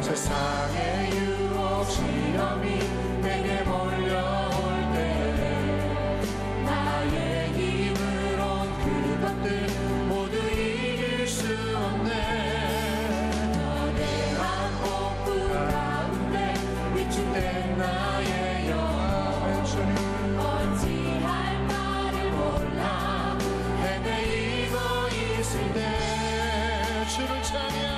세상의 유혹 시험이 내게 몰려올 때 나의 힘으론 그것들 모두 이길 수 없네. 거대한 폭풍 가운데 위축된 나의 영혼 어찌할 바를 몰라 헤매이고 있을 때 주를 찬양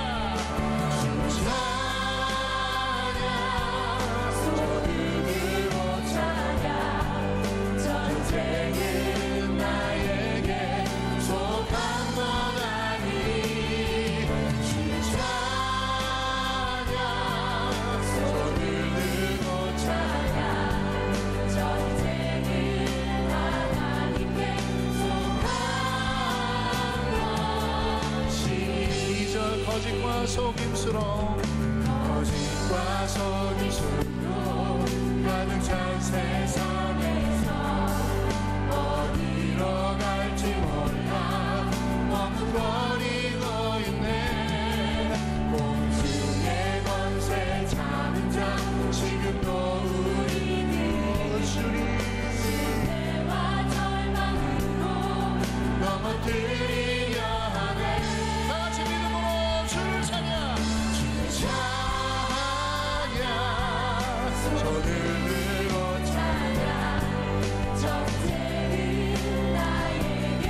거짓과 속임수로 가득 찬 세상에서 어디로 갈지 몰라 머뭇거리고 있네. 공중의 권세 잡은 자 지금도 우리는 실패와 절망으로 넘어뜨리려 하네. 다같이 믿음으로 주를 찬양 손을 들고 찬양 전쟁은 나에게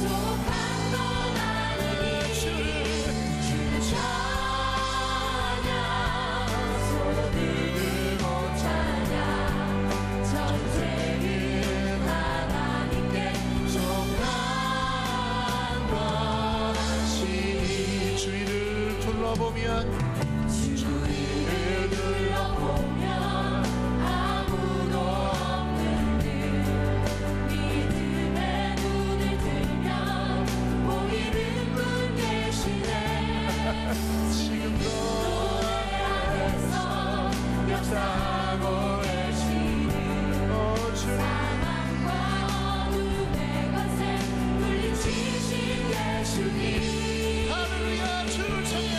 속한 건 아니니 주를 찬양 손을 들고 찬양 전쟁은 하나님께 속한 것이니. 주위를 둘러보면 아무도 없는 듯 믿음의 눈을 들면 보이는 분 계시네. 지금도 안에서 역사하고 계시는 사망과 어둠의 권세 물리치신 예수님. 할렐루야. 주를 찬양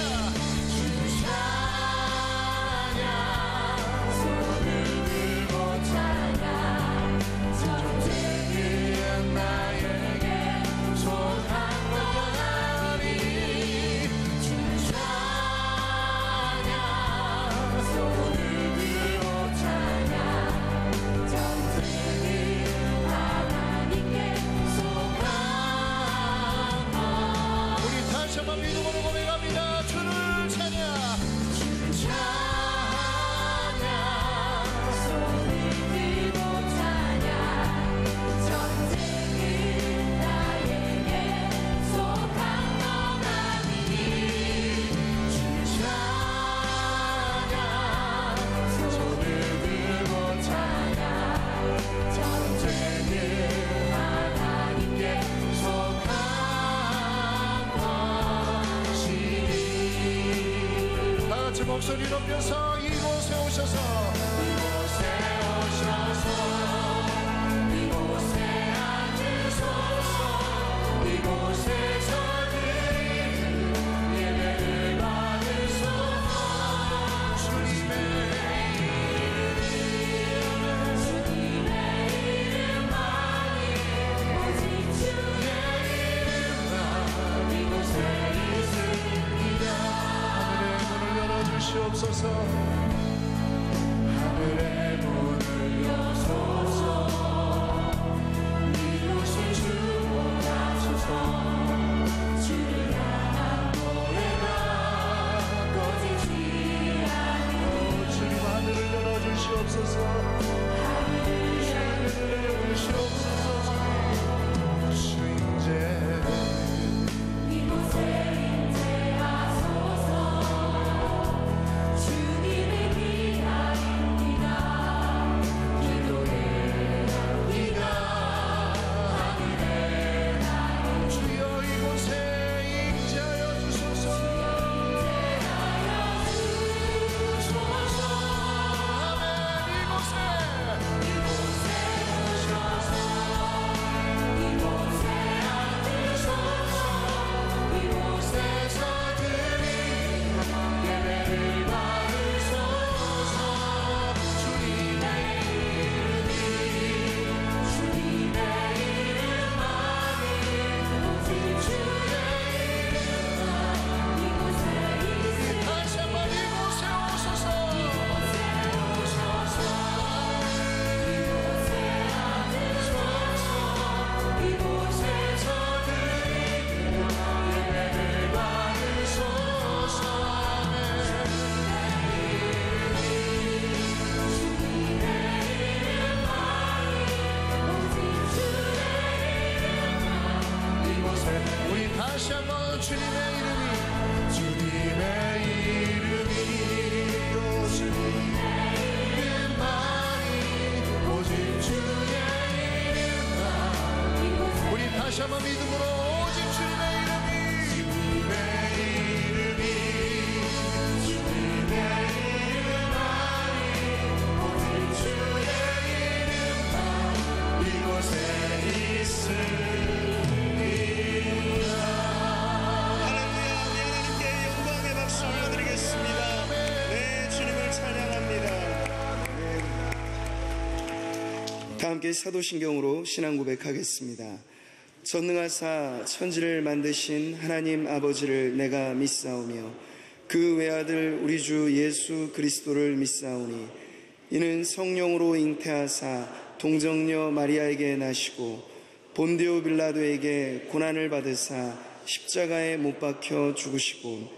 목소리 높여서 이곳에 오셔서 이곳에 앉으소서. 이곳에서 드리는 예배를 받으소서. 주님의 이름만이 오직 주의 이름만 이곳에 있습니다. 주시옵소서. 하늘의 문을 여소서. 이곳을 주목하소서. 주를 향한 노래가 꺼지지 않고. 주님 하늘을 열어주시옵소서. 하늘을 열어주시옵소서. 주 인재 이곳에 인재하소서. 주님의 다시 한번 주님의 이름이 오직 이름만이 오직 주의 이름만 우리 다시 한번 믿음으로 오직 주님의 이름이 이곳에 있으리라. 할렐루야. 하나님께 영광의 박수 올려드리겠습니다. 네, 주님을 찬양합니다. 다 함께 사도신경으로 신앙 고백하겠습니다. 전능하사 천지를 만드신 하나님 아버지를 내가 믿사오며 그 외아들 우리 주 예수 그리스도를 믿사오니 이는 성령으로 잉태하사 동정녀 마리아에게 나시고 본디오 빌라도에게 고난을 받으사 십자가에 못 박혀 죽으시고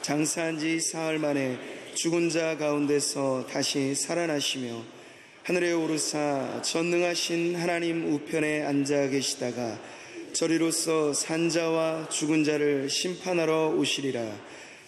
장사한 지 사흘 만에 죽은 자 가운데서 다시 살아나시며 하늘에 오르사 전능하신 하나님 우편에 앉아 계시다가 저리로서 산자와 죽은 자를 심판하러 오시리라.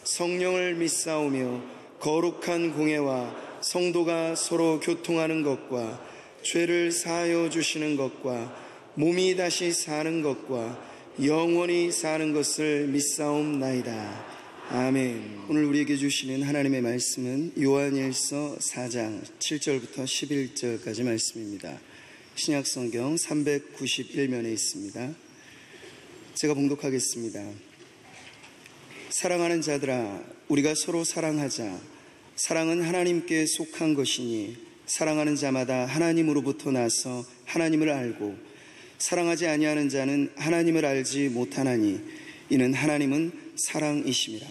성령을 믿사오며 거룩한 공회와 성도가 서로 교통하는 것과 죄를 사하여 주시는 것과 몸이 다시 사는 것과 영원히 사는 것을 믿사옵나이다. 아멘. 오늘 우리에게 주시는 하나님의 말씀은 요한일서 4장 7절부터 11절까지 말씀입니다. 신약성경 391면에 있습니다. 제가 봉독하겠습니다. 사랑하는 자들아, 우리가 서로 사랑하자. 사랑은 하나님께 속한 것이니 사랑하는 자마다 하나님으로부터 나서 하나님을 알고 사랑하지 아니하는 자는 하나님을 알지 못하나니 이는 하나님은 사랑이심이라.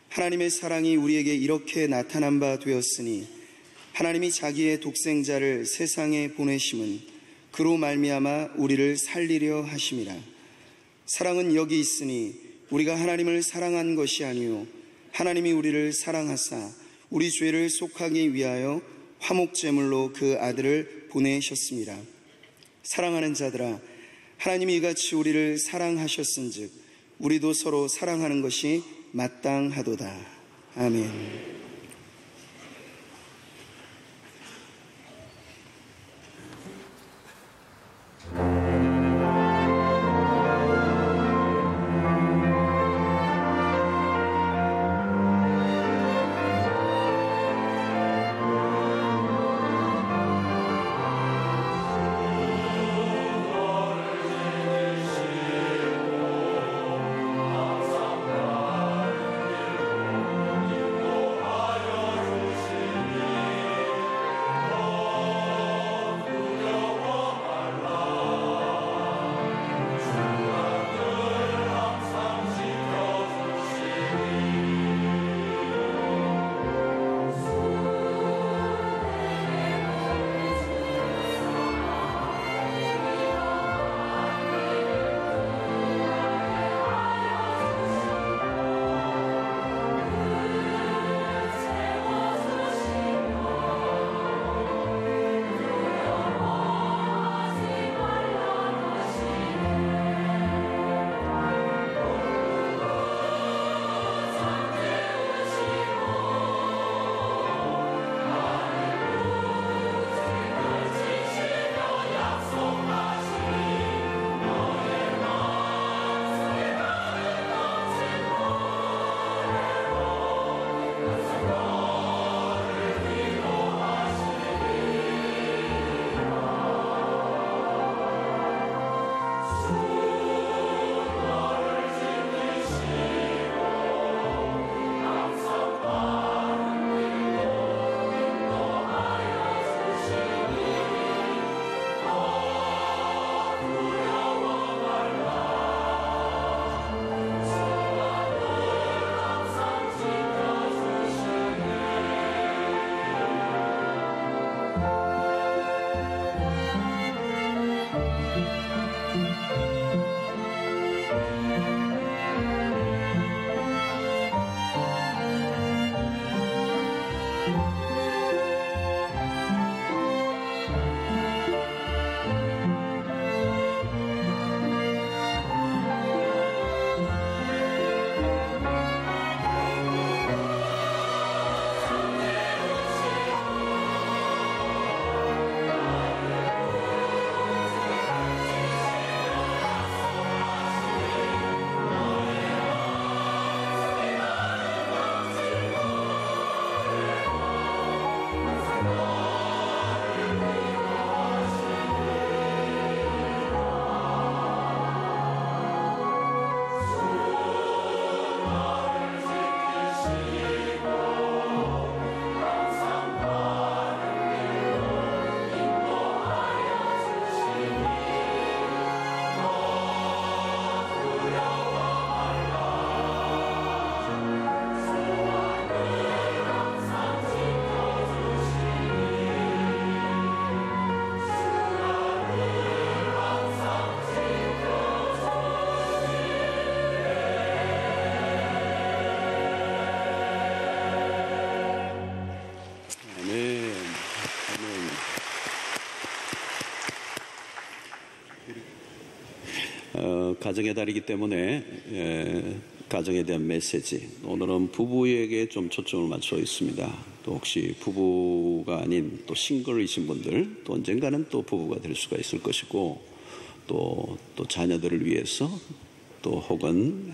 하나님의 사랑이 우리에게 이렇게 나타난 바 되었으니 하나님이 자기의 독생자를 세상에 보내심은 그로 말미암아 우리를 살리려 하심이라. 사랑은 여기 있으니 우리가 하나님을 사랑한 것이 아니요 하나님이 우리를 사랑하사 우리 죄를 속하기 위하여 화목제물로 그 아들을 보내셨습니다. 사랑하는 자들아, 하나님이 이같이 우리를 사랑하셨은즉 우리도 서로 사랑하는 것이 마땅하도다. 아멘. 가정의 달이기 때문에 가정에 대한 메시지, 오늘은 부부에게 좀 초점을 맞춰 있습니다. 또 혹시 부부가 아닌 또 싱글이신 분들, 또 언젠가는 또 부부가 될 수가 있을 것이고, 또 자녀들을 위해서, 또 혹은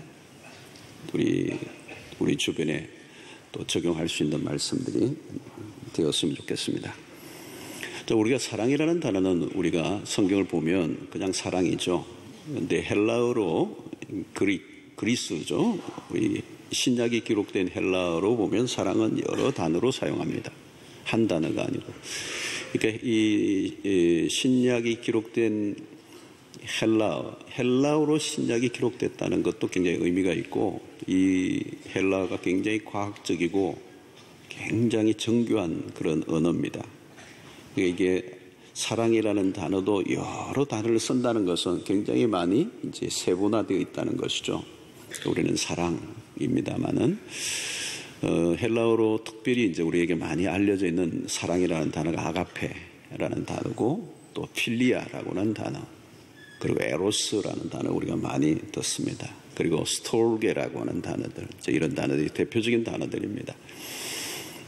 우리 주변에 또 적용할 수 있는 말씀들이 되었으면 좋겠습니다. 자, 우리가 사랑이라는 단어는 우리가 성경을 보면 그냥 사랑이죠. 근데 헬라어로 그리스죠. 우리 신약이 기록된 헬라어로 보면 사랑은 여러 단어로 사용합니다. 한 단어가 아니고. 그러니까 이 신약이 기록된 헬라어로 신약이 기록됐다는 것도 굉장히 의미가 있고, 이 헬라어가 굉장히 과학적이고 굉장히 정교한 그런 언어입니다. 그러니까 이게 사랑이라는 단어도 여러 단어를 쓴다는 것은 굉장히 많이 이제 세분화되어 있다는 것이죠. 우리는 사랑입니다만은 헬라어로 특별히 이제 우리에게 많이 알려져 있는 사랑이라는 단어가 아가페라는 단어고, 또 필리아라고 하는 단어, 그리고 에로스라는 단어 우리가 많이 듣습니다. 그리고 스톨게라고 하는 단어들, 이런 단어들이 대표적인 단어들입니다.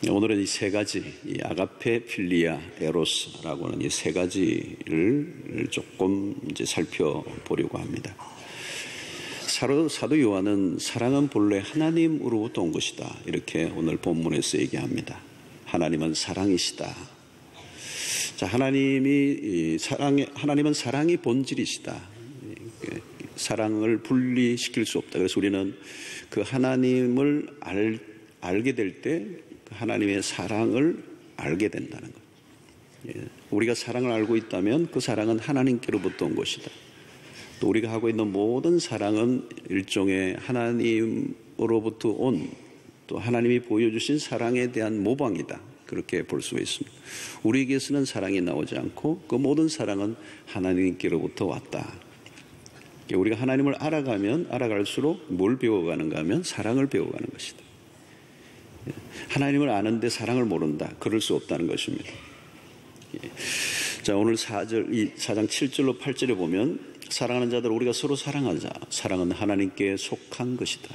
오늘은 이 세 가지, 이 아가페, 필리아, 에로스라고 하는 이 세 가지를 조금 이제 살펴보려고 합니다. 사도 요한은 사랑은 본래 하나님으로부터 온 것이다, 이렇게 오늘 본문에서 얘기합니다. 하나님은 사랑이시다. 자, 하나님은 사랑이 본질이시다. 사랑을 분리시킬 수 없다. 그래서 우리는 그 하나님을 알게 될 때 하나님의 사랑을 알게 된다는 것. 우리가 사랑을 알고 있다면 그 사랑은 하나님께로부터 온 것이다. 또 우리가 하고 있는 모든 사랑은 일종의 하나님으로부터 온, 또 하나님이 보여주신 사랑에 대한 모방이다, 그렇게 볼 수가 있습니다. 우리에게서는 사랑이 나오지 않고 그 모든 사랑은 하나님께로부터 왔다. 우리가 하나님을 알아가면 알아갈수록 뭘 배워가는가 하면 사랑을 배워가는 것이다. 하나님을 아는데 사랑을 모른다, 그럴 수 없다는 것입니다. 자, 오늘 4장 7절로 8절에 보면 사랑하는 자들 우리가 서로 사랑하자. 사랑은 하나님께 속한 것이다.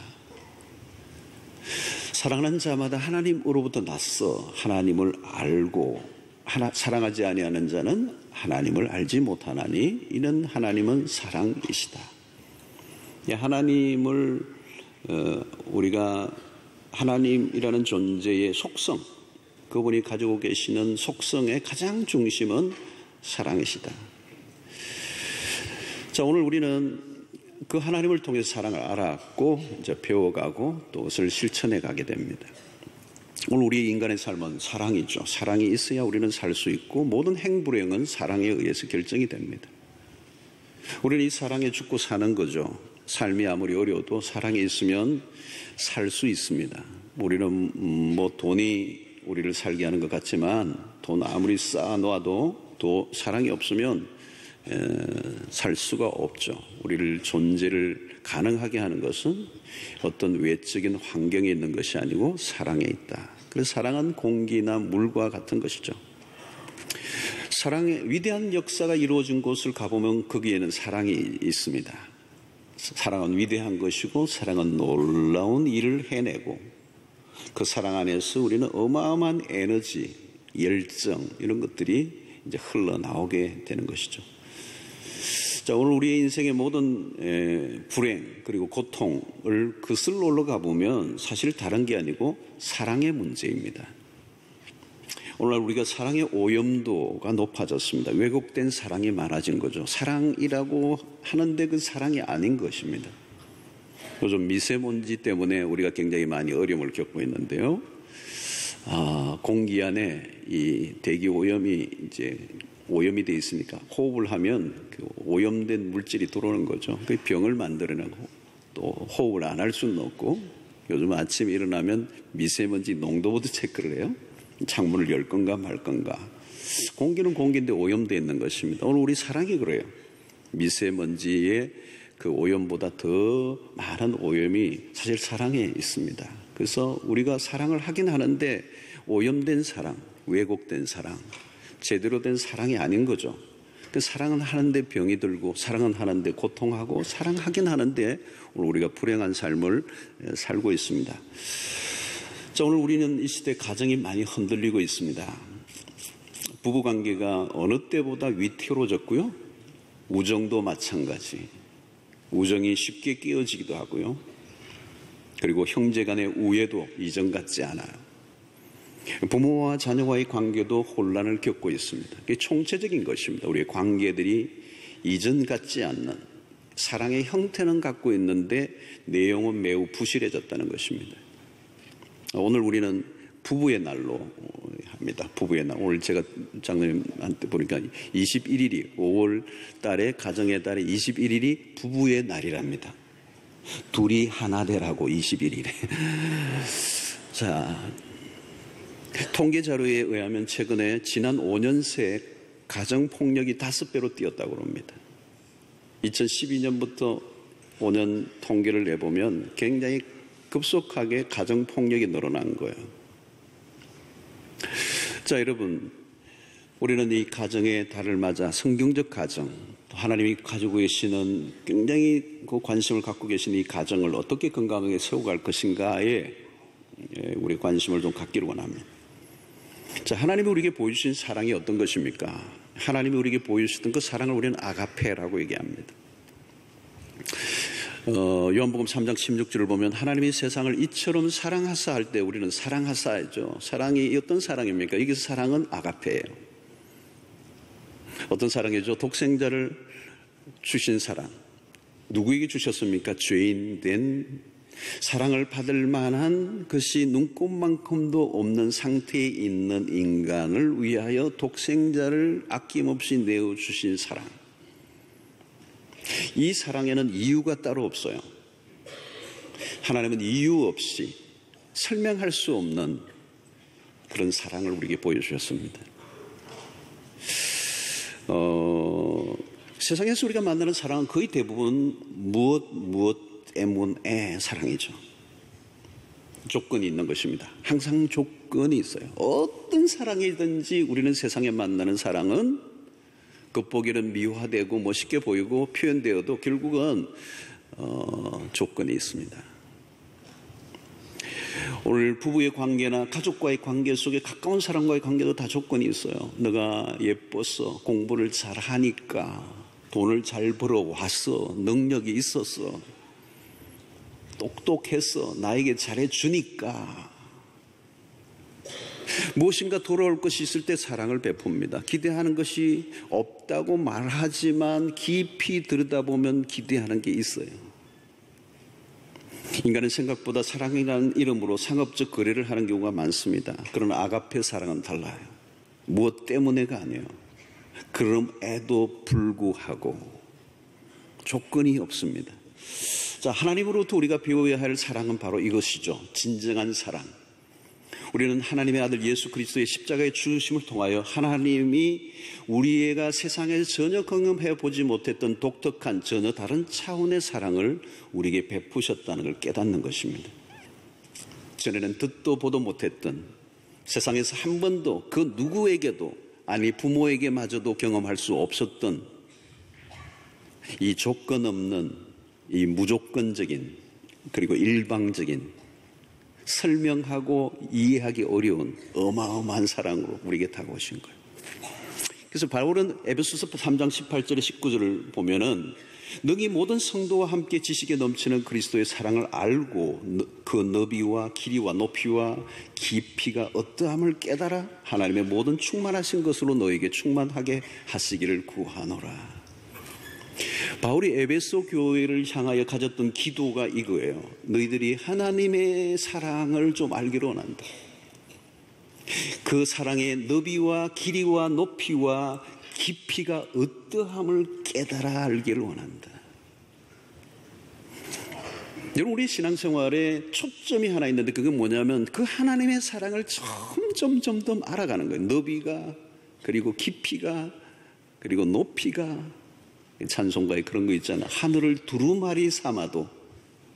사랑하는 자마다 하나님으로부터 났어 하나님을 알고, 사랑하지 아니하는 자는 하나님을 알지 못하나니 이는 하나님은 사랑이시다. 하나님을 우리가 하나님이라는 존재의 속성, 그분이 가지고 계시는 속성의 가장 중심은 사랑이시다. 자, 오늘 우리는 그 하나님을 통해서 사랑을 알았고 이제 배워가고 또 그것을 실천해 가게 됩니다. 오늘 우리 인간의 삶은 사랑이죠. 사랑이 있어야 우리는 살 수 있고 모든 행불행은 사랑에 의해서 결정이 됩니다. 우리는 이 사랑에 죽고 사는 거죠. 삶이 아무리 어려워도 사랑이 있으면 살 수 있습니다. 우리는 뭐 돈이 우리를 살게 하는 것 같지만 돈 아무리 쌓아놓아도 또 사랑이 없으면 살 수가 없죠. 우리를 존재를 가능하게 하는 것은 어떤 외적인 환경에 있는 것이 아니고 사랑에 있다. 그래서 사랑은 공기나 물과 같은 것이죠. 사랑의 위대한 역사가 이루어진 곳을 가보면 거기에는 사랑이 있습니다. 사랑은 위대한 것이고 사랑은 놀라운 일을 해내고, 그 사랑 안에서 우리는 어마어마한 에너지, 열정, 이런 것들이 이제 흘러나오게 되는 것이죠. 자, 오늘 우리의 인생의 모든 불행 그리고 고통을 그슬로 올라가 보면 사실 다른 게 아니고 사랑의 문제입니다. 오늘날 우리가 사랑의 오염도가 높아졌습니다. 왜곡된 사랑이 많아진 거죠. 사랑이라고 하는데 그 사랑이 아닌 것입니다. 요즘 미세먼지 때문에 우리가 굉장히 많이 어려움을 겪고 있는데요. 공기 안에 이 대기 오염이 이제 오염이 돼 있으니까 호흡을 하면 그 오염된 물질이 들어오는 거죠. 그 병을 만들어내고 또 호흡을 안 할 수는 없고, 요즘 아침에 일어나면 미세먼지 농도부터 체크를 해요. 창문을 열 건가 말 건가. 공기는 공기인데 오염되어 있는 것입니다. 오늘 우리 사랑이 그래요. 미세먼지의 그 오염보다 더 많은 오염이 사실 사랑에 있습니다. 그래서 우리가 사랑을 하긴 하는데 오염된 사랑, 왜곡된 사랑, 제대로 된 사랑이 아닌 거죠. 그 사랑은 하는데 병이 들고, 사랑은 하는데 고통하고, 사랑하긴 하는데 오늘 우리가 불행한 삶을 살고 있습니다. 자, 오늘 우리는 이 시대 가정이 많이 흔들리고 있습니다. 부부관계가 어느 때보다 위태로워졌고요. 우정도 마찬가지. 우정이 쉽게 깨어지기도 하고요. 그리고 형제 간의 우애도 이전 같지 않아요. 부모와 자녀와의 관계도 혼란을 겪고 있습니다. 이게 총체적인 것입니다. 우리의 관계들이 이전 같지 않는, 사랑의 형태는 갖고 있는데 내용은 매우 부실해졌다는 것입니다. 오늘 우리는 부부의 날로 합니다. 부부의 날. 오늘 제가 장로님한테 보니까 21일이 5월 달에 가정의 달에 21일이 부부의 날이랍니다. 둘이 하나 되라고 21일에. 자, 통계 자료에 의하면 최근에 지난 5년 새 가정폭력이 5배로 뛰었다고 합니다. 2012년부터 5년 통계를 내보면 굉장히 급속하게 가정폭력이 늘어난 거예요. 자, 여러분, 우리는 이 가정의 달을 맞아 성경적 가정, 하나님이 가지고 계시는 굉장히 그 관심을 갖고 계신 이 가정을 어떻게 건강하게 세워갈 것인가에 우리 관심을 좀 갖기를 원합니다. 자, 하나님이 우리에게 보여주신 사랑이 어떤 것입니까? 하나님이 우리에게 보여주셨던 그 사랑을 우리는 아가페라고 얘기합니다. 요한복음 3장 16절을 보면 하나님이 세상을 이처럼 사랑하사 할 때 우리는 사랑하사 하죠. 사랑이 어떤 사랑입니까? 여기서 사랑은 아가페예요. 어떤 사랑이죠? 독생자를 주신 사랑. 누구에게 주셨습니까? 죄인 된, 사랑을 받을 만한 것이 눈꼽만큼도 없는 상태에 있는 인간을 위하여 독생자를 아낌없이 내어주신 사랑. 이 사랑에는 이유가 따로 없어요. 하나님은 이유 없이 설명할 수 없는 그런 사랑을 우리에게 보여주셨습니다. 세상에서 우리가 만나는 사랑은 거의 대부분 무엇 때문에 사랑이죠. 조건이 있는 것입니다. 항상 조건이 있어요. 어떤 사랑이든지 우리는 세상에 만나는 사랑은 겉보기는 미화되고 멋있게 보이고 표현되어도 결국은 조건이 있습니다. 오늘 부부의 관계나 가족과의 관계 속에 가까운 사람과의 관계도 다 조건이 있어요. 너가 예뻐서, 공부를 잘하니까, 돈을 잘 벌어왔어, 능력이 있었어, 똑똑했어, 나에게 잘해주니까. 무엇인가 돌아올 것이 있을 때 사랑을 베풉니다. 기대하는 것이 없다고 말하지만 깊이 들여다보면 기대하는 게 있어요. 인간은 생각보다 사랑이라는 이름으로 상업적 거래를 하는 경우가 많습니다. 그러나 아가페 사랑은 달라요. 무엇 때문에가 아니에요. 그럼에도 불구하고 조건이 없습니다. 자, 하나님으로부터 우리가 배워야 할 사랑은 바로 이것이죠. 진정한 사랑. 우리는 하나님의 아들 예수 그리스도의 십자가의 죽으심을 통하여 하나님이 우리가 세상에서 전혀 경험해 보지 못했던 독특한 전혀 다른 차원의 사랑을 우리에게 베푸셨다는 걸 깨닫는 것입니다. 전에는 듣도 보도 못했던, 세상에서 한 번도 그 누구에게도, 아니 부모에게마저도 경험할 수 없었던 이 조건 없는, 이 무조건적인, 그리고 일방적인, 설명하고 이해하기 어려운 어마어마한 사랑으로 우리에게 다가오신 거예요. 그래서 바울은 에베소서 3장 18절에 19절을 보면은 너희 모든 성도와 함께 지식에 넘치는 그리스도의 사랑을 알고 그 너비와 길이와 높이와 깊이가 어떠함을 깨달아 하나님의 모든 충만하신 것으로 너에게 충만하게 하시기를 구하노라. 바울이 에베소 교회를 향하여 가졌던 기도가 이거예요. 너희들이 하나님의 사랑을 좀 알기를 원한다. 그 사랑의 너비와 길이와 높이와 깊이가 어떠함을 깨달아 알기를 원한다. 여러분, 우리 신앙생활에 초점이 하나 있는데 그게 뭐냐면 그 하나님의 사랑을 점점 더 알아가는 거예요. 너비가, 그리고 깊이가, 그리고 높이가. 찬송가에 그런 거 있잖아. 하늘을 두루마리 삼아도,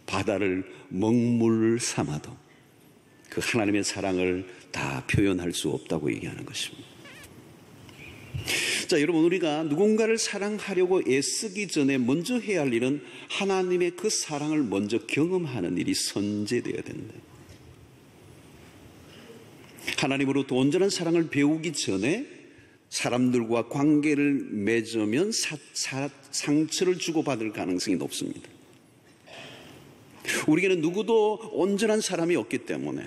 바다를 먹물 삼아도 그 하나님의 사랑을 다 표현할 수 없다고 얘기하는 것입니다. 자, 여러분, 우리가 누군가를 사랑하려고 애쓰기 전에 먼저 해야 할 일은 하나님의 그 사랑을 먼저 경험하는 일이 선제되어야 된다. 하나님으로부터 온전한 사랑을 배우기 전에 사람들과 관계를 맺으면 상처를 주고받을 가능성이 높습니다. 우리에게는 누구도 온전한 사람이 없기 때문에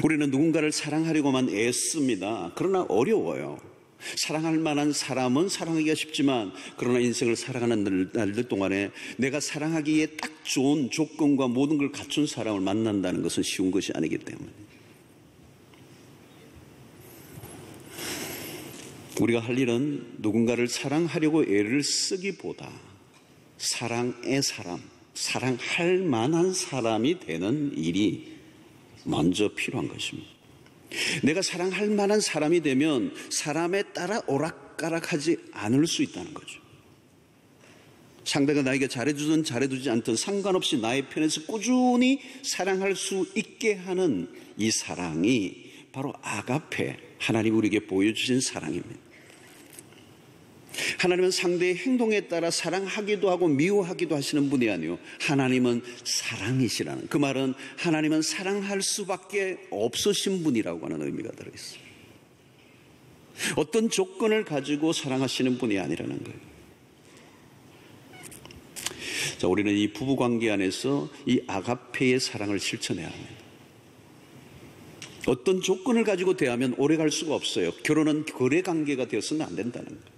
우리는 누군가를 사랑하려고만 애씁니다. 그러나 어려워요. 사랑할 만한 사람은 사랑하기가 쉽지만, 그러나 인생을 살아가는 날들 동안에 내가 사랑하기에 딱 좋은 조건과 모든 걸 갖춘 사람을 만난다는 것은 쉬운 것이 아니기 때문에 우리가 할 일은 누군가를 사랑하려고 애를 쓰기보다 사랑의 사람, 사랑할 만한 사람이 되는 일이 먼저 필요한 것입니다. 내가 사랑할 만한 사람이 되면 사람에 따라 오락가락하지 않을 수 있다는 거죠. 상대가 나에게 잘해주든 잘해주지 않든 상관없이 나의 편에서 꾸준히 사랑할 수 있게 하는 이 사랑이 바로 아가페, 하나님이 우리에게 보여주신 사랑입니다. 하나님은 상대의 행동에 따라 사랑하기도 하고 미워하기도 하시는 분이 아니요, 하나님은 사랑이시라는, 그 말은 하나님은 사랑할 수밖에 없으신 분이라고 하는 의미가 들어있습니다. 어떤 조건을 가지고 사랑하시는 분이 아니라는 거예요. 자, 우리는 이 부부관계 안에서 이 아가페의 사랑을 실천해야 합니다. 어떤 조건을 가지고 대하면 오래 갈 수가 없어요. 결혼은 거래 관계가 되어서는 안 된다는 거예요.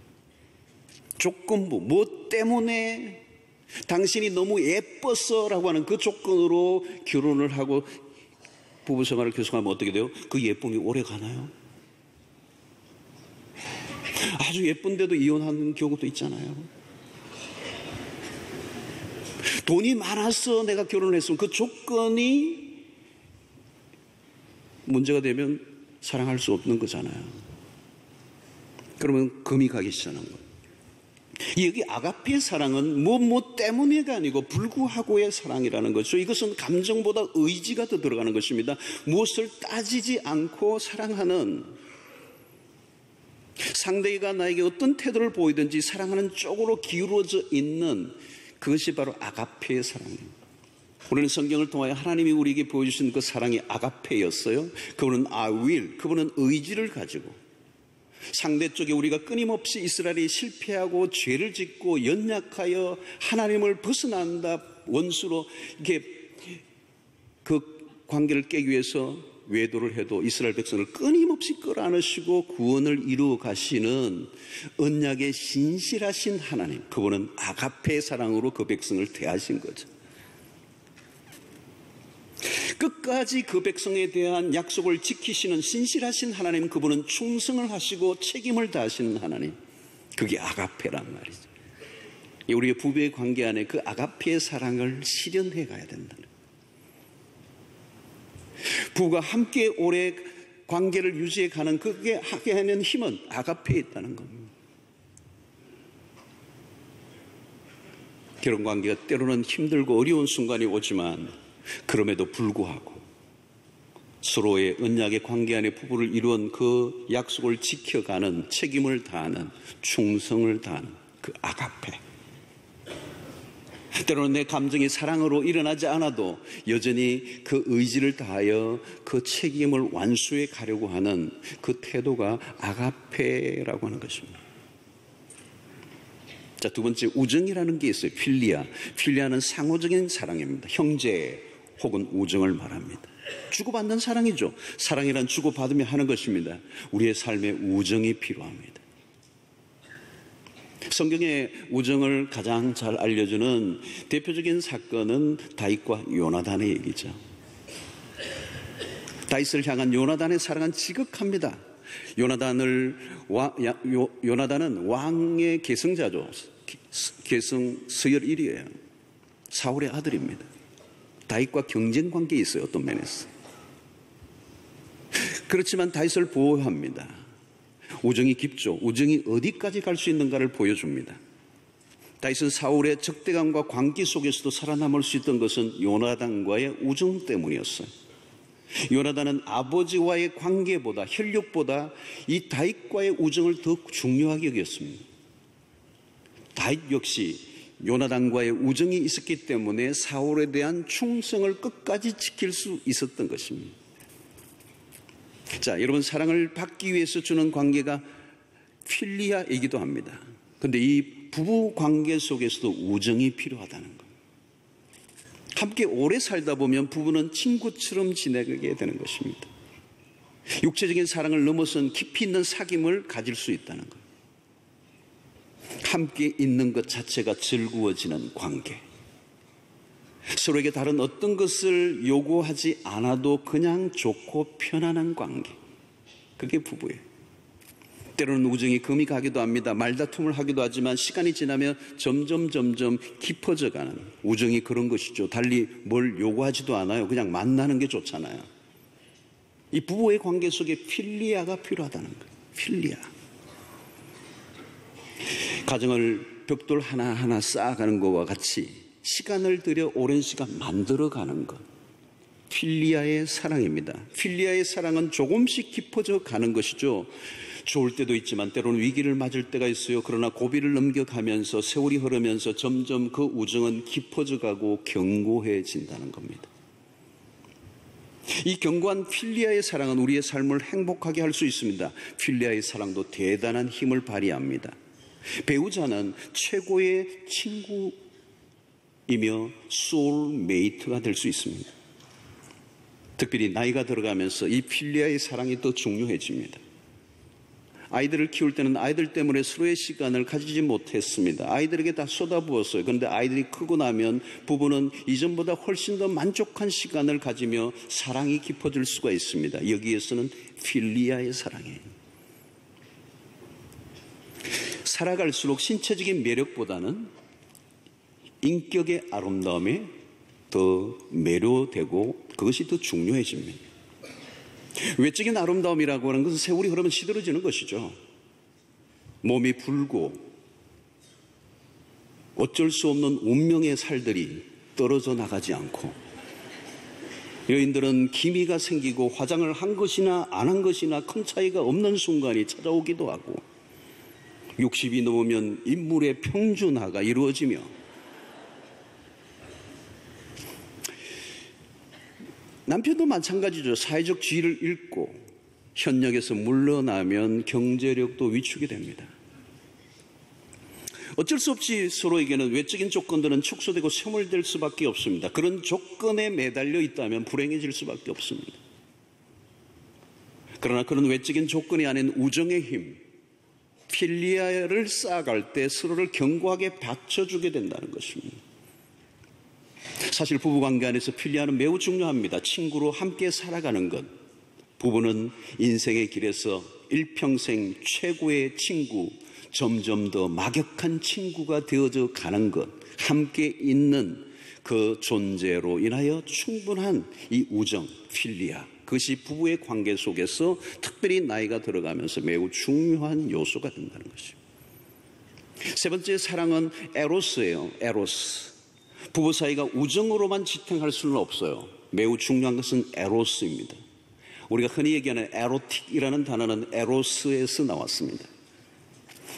조건부, 뭐 때문에 당신이 너무 예뻤어 라고 하는 그 조건으로 결혼을 하고 부부생활을 계속하면 어떻게 돼요? 그 예쁨이 오래 가나요? 아주 예쁜데도 이혼하는 경우도 있잖아요. 돈이 많아서 내가 결혼을 했으면 그 조건이 문제가 되면 사랑할 수 없는 거잖아요. 그러면 금이 가기 시작하는 거예요. 여기 아가페의 사랑은 뭐 때문에가 아니고 불구하고의 사랑이라는 거죠. 이것은 감정보다 의지가 더 들어가는 것입니다. 무엇을 따지지 않고 사랑하는, 상대가 나에게 어떤 태도를 보이든지 사랑하는 쪽으로 기울어져 있는, 그것이 바로 아가페의 사랑입니다. 우리는 성경을 통하여 하나님이 우리에게 보여주신 그 사랑이 아가페였어요. 그분은 I will, 그분은 의지를 가지고 상대 쪽에 우리가 끊임없이 이스라엘이 실패하고 죄를 짓고 연약하여 하나님을 벗어난다, 원수로 이렇게 그 관계를 깨기 위해서 외도를 해도 이스라엘 백성을 끊임없이 끌어안으시고 구원을 이루어 가시는 언약의 신실하신 하나님, 그분은 아가페의 사랑으로 그 백성을 대하신 거죠. 끝까지 그 백성에 대한 약속을 지키시는 신실하신 하나님, 그분은 충성을 하시고 책임을 다하시는 하나님, 그게 아가페란 말이죠. 우리의 부부의 관계 안에 그 아가페의 사랑을 실현해 가야 된다는 거예요. 부부가 함께 오래 관계를 유지해 가는, 그게 하게 하는 힘은 아가페에 있다는 겁니다. 결혼 관계가 때로는 힘들고 어려운 순간이 오지만 그럼에도 불구하고 서로의 언약의 관계 안에 부부를 이루은 그 약속을 지켜가는, 책임을 다하는, 충성을 다하는 그 아가페. 때로는 내 감정이 사랑으로 일어나지 않아도 여전히 그 의지를 다하여 그 책임을 완수해 가려고 하는 그 태도가 아가페라고 하는 것입니다. 자, 두 번째, 우정이라는 게 있어요. 필리아. 필리아는 상호적인 사랑입니다. 형제 혹은 우정을 말합니다. 주고받는 사랑이죠. 사랑이란 주고받으며 하는 것입니다. 우리의 삶에 우정이 필요합니다. 성경의 우정을 가장 잘 알려주는 대표적인 사건은 다윗과 요나단의 얘기죠. 다윗을 향한 요나단의 사랑은 지극합니다. 요나단은 왕의 계승자죠. 계승 서열 1위예요. 사울의 아들입니다. 다윗과 경쟁 관계에 있어요. 어떤 면에서. 그렇지만 다윗을 보호합니다. 우정이 깊죠. 우정이 어디까지 갈 수 있는가를 보여줍니다. 다윗은 사울의 적대감과 광기 속에서도 살아남을 수 있던 것은 요나단과의 우정 때문이었어요. 요나단은 아버지와의 관계보다, 혈육보다 이 다윗과의 우정을 더 중요하게 여겼습니다. 다윗 역시 요나단과의 우정이 있었기 때문에 사울에 대한 충성을 끝까지 지킬 수 있었던 것입니다. 자, 여러분, 사랑을 받기 위해서 주는 관계가 필리아이기도 합니다. 그런데 이 부부 관계 속에서도 우정이 필요하다는 것. 함께 오래 살다 보면 부부는 친구처럼 지내게 되는 것입니다. 육체적인 사랑을 넘어선 깊이 있는 사귐을 가질 수 있다는 것. 함께 있는 것 자체가 즐거워지는 관계. 서로에게 다른 어떤 것을 요구하지 않아도 그냥 좋고 편안한 관계. 그게 부부예요. 때로는 우정이 금이 가기도 합니다. 말다툼을 하기도 하지만 시간이 지나면 점점 깊어져가는 우정이 그런 것이죠. 달리 뭘 요구하지도 않아요. 그냥 만나는 게 좋잖아요. 이 부부의 관계 속에 필리아가 필요하다는 거예요. 필리아. 가정을 벽돌 하나하나 쌓아가는 것과 같이 시간을 들여 오랜 시간 만들어가는 것. 필리아의 사랑입니다. 필리아의 사랑은 조금씩 깊어져 가는 것이죠. 좋을 때도 있지만 때로는 위기를 맞을 때가 있어요. 그러나 고비를 넘겨가면서 세월이 흐르면서 점점 그 우정은 깊어져 가고 견고해진다는 겁니다. 이 견고한 필리아의 사랑은 우리의 삶을 행복하게 할 수 있습니다. 필리아의 사랑도 대단한 힘을 발휘합니다. 배우자는 최고의 친구이며 소울메이트가 될 수 있습니다. 특별히 나이가 들어가면서 이 필리아의 사랑이 더 중요해집니다. 아이들을 키울 때는 아이들 때문에 서로의 시간을 가지지 못했습니다. 아이들에게 다 쏟아부었어요. 그런데 아이들이 크고 나면 부부는 이전보다 훨씬 더 만족한 시간을 가지며 사랑이 깊어질 수가 있습니다. 여기에서는 필리아의 사랑이에요. 살아갈수록 신체적인 매력보다는 인격의 아름다움에 더 매료되고 그것이 더 중요해집니다. 외적인 아름다움이라고 하는 것은 세월이 흐르면 시들어지는 것이죠. 몸이 붉고 어쩔 수 없는 운명의 살들이 떨어져 나가지 않고, 여인들은 기미가 생기고 화장을 한 것이나 안 한 것이나 큰 차이가 없는 순간이 찾아오기도 하고, 60이 넘으면 인물의 평준화가 이루어지며, 남편도 마찬가지죠. 사회적 지위를 잃고 현역에서 물러나면 경제력도 위축이 됩니다. 어쩔 수 없이 서로에게는 외적인 조건들은 축소되고 소멸될 수밖에 없습니다. 그런 조건에 매달려 있다면 불행해질 수밖에 없습니다. 그러나 그런 외적인 조건이 아닌 우정의 힘, 필리아를 쌓아갈 때 서로를 견고하게 받쳐주게 된다는 것입니다. 사실 부부관계 안에서 필리아는 매우 중요합니다. 친구로 함께 살아가는 것. 부부는 인생의 길에서 일평생 최고의 친구, 점점 더 막역한 친구가 되어져 가는 것, 함께 있는 그 존재로 인하여 충분한 이 우정, 필리아, 그것이 부부의 관계 속에서 특별히 나이가 들어가면서 매우 중요한 요소가 된다는 것입니다. 세 번째 사랑은 에로스예요. 에로스. 부부 사이가 우정으로만 지탱할 수는 없어요. 매우 중요한 것은 에로스입니다. 우리가 흔히 얘기하는 에로틱이라는 단어는 에로스에서 나왔습니다.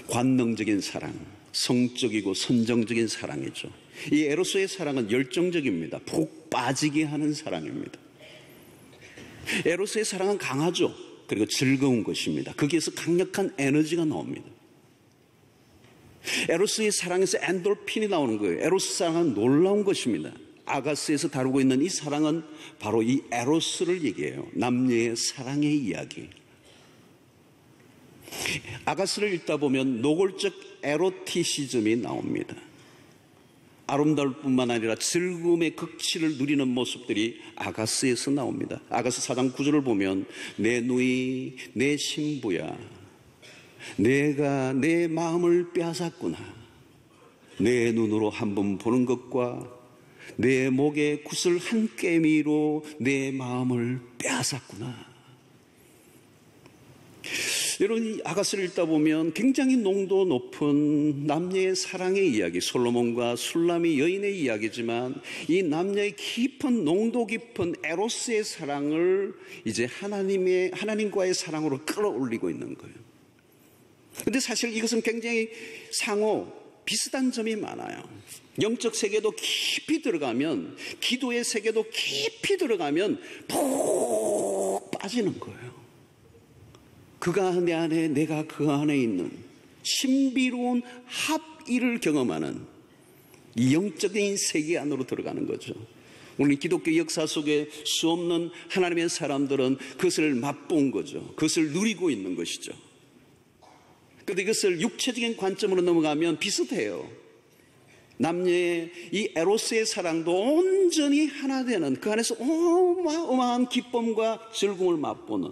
관능적인 사랑, 성적이고 선정적인 사랑이죠. 이 에로스의 사랑은 열정적입니다. 푹 빠지게 하는 사랑입니다. 에로스의 사랑은 강하죠. 그리고 즐거운 것입니다. 거기에서 강력한 에너지가 나옵니다. 에로스의 사랑에서 엔돌핀이 나오는 거예요. 에로스 사랑은 놀라운 것입니다. 아가스에서 다루고 있는 이 사랑은 바로 이 에로스를 얘기해요. 남녀의 사랑의 이야기. 아가스를 읽다 보면 노골적 에로티시즘이 나옵니다. 아름다울 뿐만 아니라 즐거움의 극치를 누리는 모습들이 아가스에서 나옵니다. 아가스 4장 9절을 보면 내 누이 내 신부야, 내가 내 마음을 빼앗았구나. 내 눈으로 한 번 보는 것과 내 목에 구슬 한 깨미로 내 마음을 빼앗았구나. 여러분, 이 아가스를 읽다 보면 굉장히 농도 높은 남녀의 사랑의 이야기, 솔로몬과 술람이 여인의 이야기지만 이 남녀의 깊은 농도 깊은 에로스의 사랑을 이제 하나님과의 사랑으로 끌어올리고 있는 거예요. 근데 사실 이것은 굉장히 상호 비슷한 점이 많아요. 영적 세계도 깊이 들어가면, 기도의 세계도 깊이 들어가면 푹 빠지는 거예요. 그가 내 안에, 내가 그 안에 있는 신비로운 합의를 경험하는 이 영적인 세계 안으로 들어가는 거죠. 우리 기독교 역사 속에 수없는 하나님의 사람들은 그것을 맛본 거죠. 그것을 누리고 있는 것이죠. 그런데 이것을 육체적인 관점으로 넘어가면 비슷해요. 남녀의 이 에로스의 사랑도 온전히 하나 되는, 그 안에서 어마어마한 기쁨과 즐거움을 맛보는,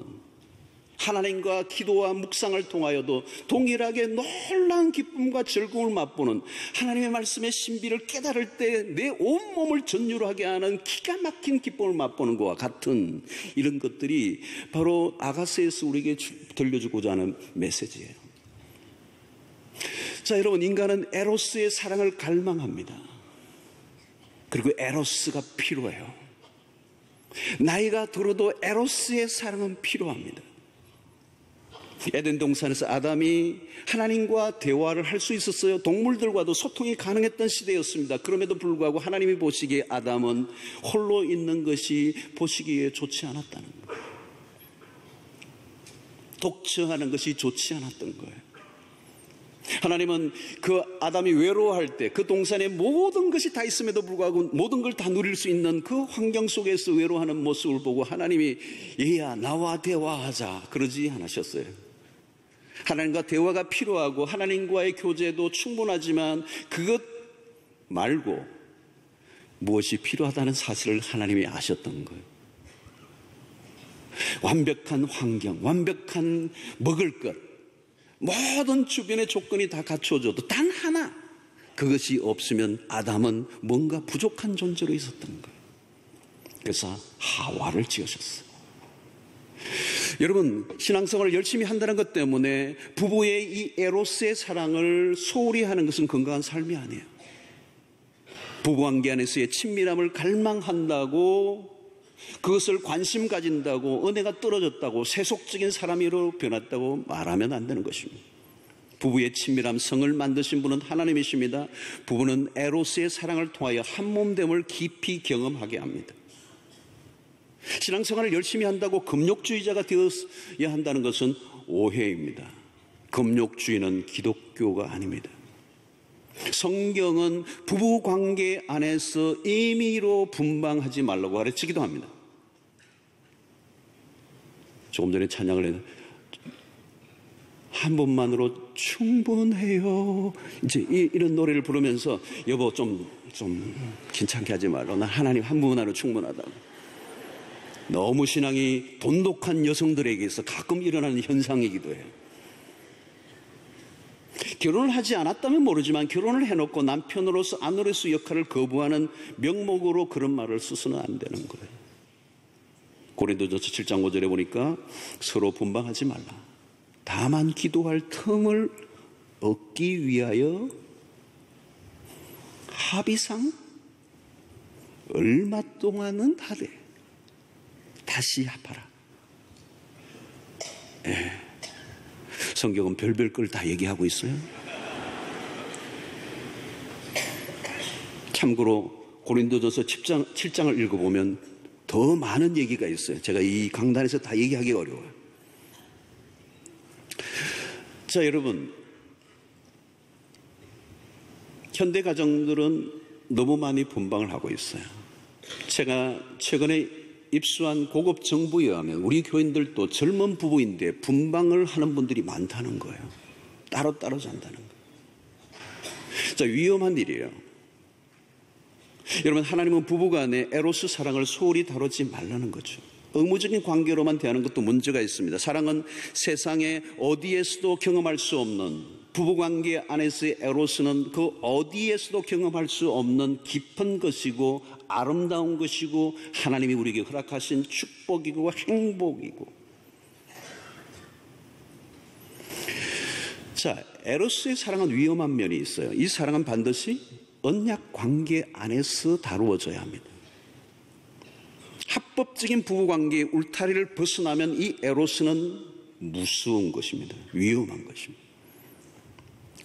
하나님과 기도와 묵상을 통하여도 동일하게 놀라운 기쁨과 즐거움을 맛보는, 하나님의 말씀의 신비를 깨달을 때 내 온몸을 전율하게 하는 기가 막힌 기쁨을 맛보는 것과 같은 이런 것들이 바로 아가스에서 우리에게 들려주고자 하는 메시지예요. 자, 여러분, 인간은 에로스의 사랑을 갈망합니다. 그리고 에로스가 필요해요. 나이가 들어도 에로스의 사랑은 필요합니다. 에덴 동산에서 아담이 하나님과 대화를 할 수 있었어요. 동물들과도 소통이 가능했던 시대였습니다. 그럼에도 불구하고 하나님이 보시기에 아담은 홀로 있는 것이 보시기에 좋지 않았다는 거예요. 독처하는 것이 좋지 않았던 거예요. 하나님은 그 아담이 외로워할 때, 그 동산에 모든 것이 다 있음에도 불구하고 모든 걸 다 누릴 수 있는 그 환경 속에서 외로워하는 모습을 보고 하나님이 얘야 나와 대화하자 그러지 않으셨어요. 하나님과 대화가 필요하고 하나님과의 교제도 충분하지만 그것 말고 무엇이 필요하다는 사실을 하나님이 아셨던 거예요. 완벽한 환경, 완벽한 먹을 것, 모든 주변의 조건이 다 갖춰져도 단 하나, 그것이 없으면 아담은 뭔가 부족한 존재로 있었던 거예요. 그래서 하와를 지으셨어요. 여러분, 신앙생활을 열심히 한다는 것 때문에 부부의 이 에로스의 사랑을 소홀히 하는 것은 건강한 삶이 아니에요. 부부관계 안에서의 친밀함을 갈망한다고, 그것을 관심 가진다고, 은혜가 떨어졌다고, 세속적인 사람으로 변했다고 말하면 안 되는 것입니다. 부부의 친밀함, 성을 만드신 분은 하나님이십니다. 부부는 에로스의 사랑을 통하여 한몸됨을 깊이 경험하게 합니다. 신앙생활을 열심히 한다고 금욕주의자가 되어야 한다는 것은 오해입니다. 금욕주의는 기독교가 아닙니다. 성경은 부부관계 안에서 임의로 분방하지 말라고 가르치기도 합니다. 조금 전에 찬양을 했는데 한 번만으로 충분해요. 이제 이런 노래를 부르면서 여보 좀 괜찮게 하지 말라. 난 하나님 한 번만으로 충분하다고. 너무 신앙이 돈독한 여성들에게서 가끔 일어나는 현상이기도 해요. 결혼을 하지 않았다면 모르지만 결혼을 해놓고 남편으로서 아내로서 역할을 거부하는 명목으로 그런 말을 써서는 안 되는 거예요. 고린도전서 7장 5절에 보니까 서로 분방하지 말라. 다만 기도할 틈을 얻기 위하여 합의상 얼마 동안은 하되 다시 합하라. 성경은 별별 걸 다 얘기하고 있어요. 참고로 고린도전서 7장을 읽어보면 더 많은 얘기가 있어요. 제가 이 강단에서 다 얘기하기 어려워요. 자, 여러분, 현대 가정들은 너무 많이 분방을 하고 있어요. 제가 최근에 입수한 고급 정보에 의하면 우리 교인들도 젊은 부부인데 분방을 하는 분들이 많다는 거예요. 따로따로 잔다는 거예요. 자, 위험한 일이에요. 여러분, 하나님은 부부간의 에로스 사랑을 소홀히 다루지 말라는 거죠. 의무적인 관계로만 대하는 것도 문제가 있습니다. 사랑은 세상에 어디에서도 경험할 수 없는, 부부관계 안에서의 에로스는 그 어디에서도 경험할 수 없는 깊은 것이고 아름다운 것이고 하나님이 우리에게 허락하신 축복이고 행복이고, 자, 에로스의 사랑은 위험한 면이 있어요. 이 사랑은 반드시 언약 관계 안에서 다루어져야 합니다. 합법적인 부부관계의 울타리를 벗어나면 이 에로스는 무서운 것입니다. 위험한 것입니다.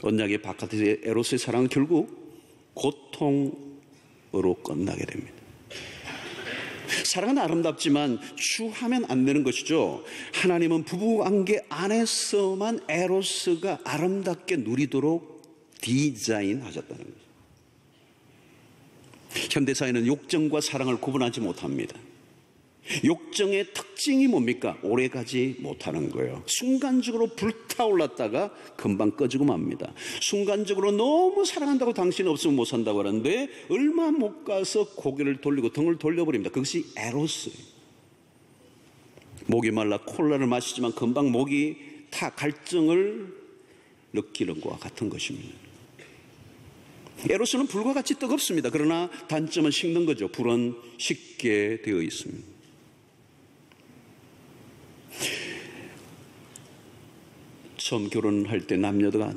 언약의 바깥에서의 에로스의 사랑은 결국 고통으로 끝나게 됩니다. 사랑은 아름답지만 추하면 안 되는 것이죠. 하나님은 부부관계 안에서만 에로스가 아름답게 누리도록 디자인하셨다는 거죠. 현대사회는 욕정과 사랑을 구분하지 못합니다. 욕정의 특징이 뭡니까? 오래가지 못하는 거예요. 순간적으로 불타올랐다가 금방 꺼지고 맙니다. 순간적으로 너무 사랑한다고 당신 없으면 못 산다고 하는데 얼마 못 가서 고개를 돌리고 등을 돌려버립니다. 그것이 에로스예요. 목이 말라 콜라를 마시지만 금방 목이 타 갈증을 느끼는 것과 같은 것입니다. 에로스는 불과 같이 뜨겁습니다. 그러나 단점은 식는 거죠. 불은 식게 되어 있습니다. 처음 결혼할 때 남녀가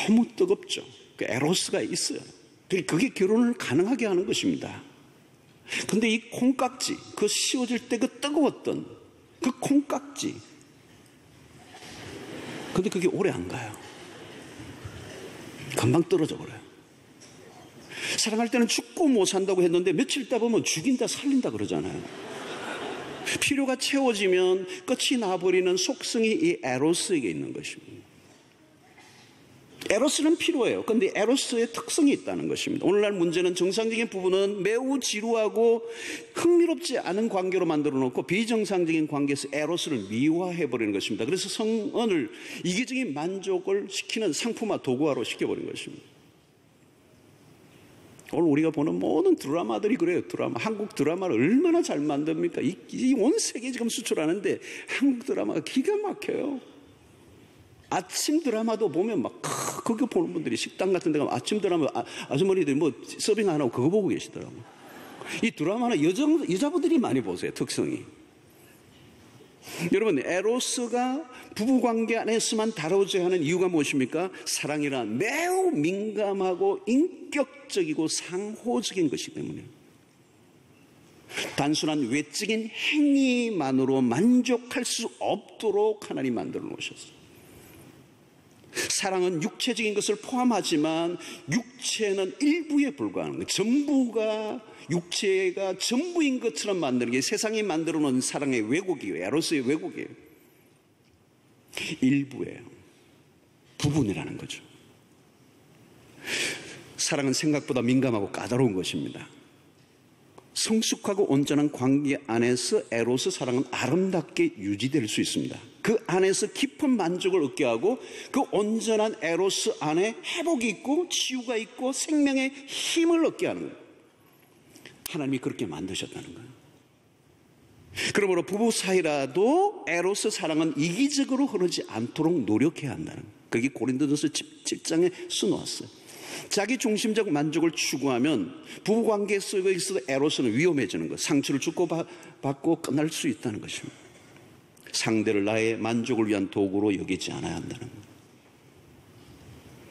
너무 뜨겁죠. 그 에로스가 있어요. 그게 결혼을 가능하게 하는 것입니다. 근데 이 콩깍지, 그 씌워질 때 그 뜨거웠던 그 콩깍지, 근데 그게 오래 안 가요. 금방 떨어져 버려요. 사랑할 때는 죽고 못 산다고 했는데 며칠 있다 보면 죽인다 살린다 그러잖아요. 필요가 채워지면 끝이 나버리는 속성이 이 에로스에게 있는 것입니다. 에로스는 필요해요. 그런데 에로스의 특성이 있다는 것입니다. 오늘날 문제는 정상적인 부부는 매우 지루하고 흥미롭지 않은 관계로 만들어 놓고 비정상적인 관계에서 에로스를 미화해버리는 것입니다. 그래서 성언을 이기적인 만족을 시키는 상품화 도구화로 시켜버린 것입니다. 오늘 우리가 보는 모든 드라마들이 그래요. 드라마. 한국 드라마를 얼마나 잘 만듭니까? 이 온 세계 지금 수출하는데 한국 드라마가 기가 막혀요. 아침 드라마도 보면 막 그거 보는 분들이 식당 같은 데 가면 아침 드라마 아주머니들이 뭐 서빙 안 하고 그거 보고 계시더라고요. 이 드라마는 여자분들이 많이 보세요. 특성이. 여러분, 에로스가 부부관계 안에서만 다뤄져야 하는 이유가 무엇입니까? 사랑이란 매우 민감하고 인격적이고 상호적인 것이기 때문에 단순한 외적인 행위만으로 만족할 수 없도록 하나님 만들어 놓으셨어요. 사랑은 육체적인 것을 포함하지만 육체는 일부에 불과하는 거예요. 전부가 육체가 전부인 것처럼 만드는 게 세상이 만들어 놓은 사랑의 왜곡이에요. 에로스의 왜곡이에요. 일부예요. 부분이라는 거죠. 사랑은 생각보다 민감하고 까다로운 것입니다. 성숙하고 온전한 관계 안에서 에로스 사랑은 아름답게 유지될 수 있습니다. 그 안에서 깊은 만족을 얻게 하고 그 온전한 에로스 안에 회복이 있고 치유가 있고 생명의 힘을 얻게 하는 거예요. 하나님이 그렇게 만드셨다는 거예요. 그러므로 부부 사이라도 에로스 사랑은 이기적으로 흐르지 않도록 노력해야 한다는 거예요. 그게 고린도전서 7장에 써놓았어요. 자기 중심적 만족을 추구하면 부부관계 속에 있어도 에로스는 위험해지는 것, 상처를 주고받고 끝날 수 있다는 것입니다. 상대를 나의 만족을 위한 도구로 여기지 않아야 한다는 것.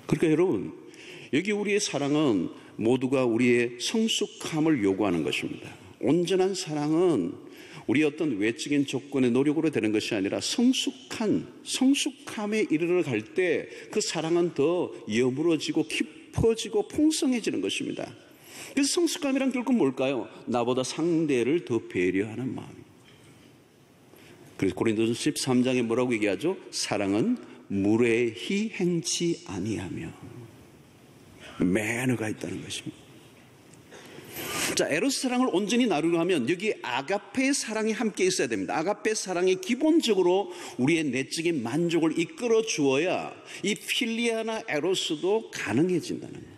그러니까 여러분, 여기 우리의 사랑은 모두가 우리의 성숙함을 요구하는 것입니다. 온전한 사랑은 우리의 어떤 외적인 조건의 노력으로 되는 것이 아니라 성숙함에 이르러 갈 때 그 사랑은 더 여물어지고 깊어지고 풍성해지는 것입니다. 그래서 성숙함이란 결국 뭘까요? 나보다 상대를 더 배려하는 마음입니다. 그래서 고린도전서 13장에 뭐라고 얘기하죠? 사랑은 무례히 행치 아니하며 매너가 있다는 것입니다. 자, 에로스 사랑을 온전히 나누려 하면 여기 아가페의 사랑이 함께 있어야 됩니다. 아가페 사랑이 기본적으로 우리의 내적인 만족을 이끌어 주어야 이 필리아나 에로스도 가능해진다는 거예요.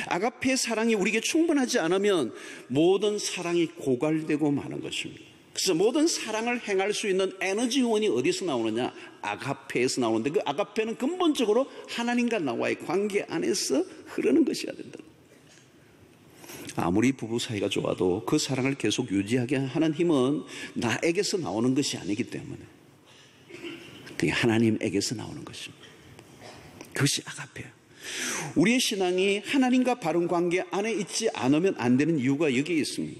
아가페의 사랑이 우리에게 충분하지 않으면 모든 사랑이 고갈되고 마는 것입니다. 그래서 모든 사랑을 행할 수 있는 에너지원이 어디서 나오느냐? 아가페에서 나오는데 그 아가페는 근본적으로 하나님과 나와의 관계 안에서 흐르는 것이어야 된다. 아무리 부부 사이가 좋아도 그 사랑을 계속 유지하게 하는 힘은 나에게서 나오는 것이 아니기 때문에 그게 하나님에게서 나오는 것입니다. 그것이 아가페예요. 우리의 신앙이 하나님과 바른 관계 안에 있지 않으면 안 되는 이유가 여기에 있습니다.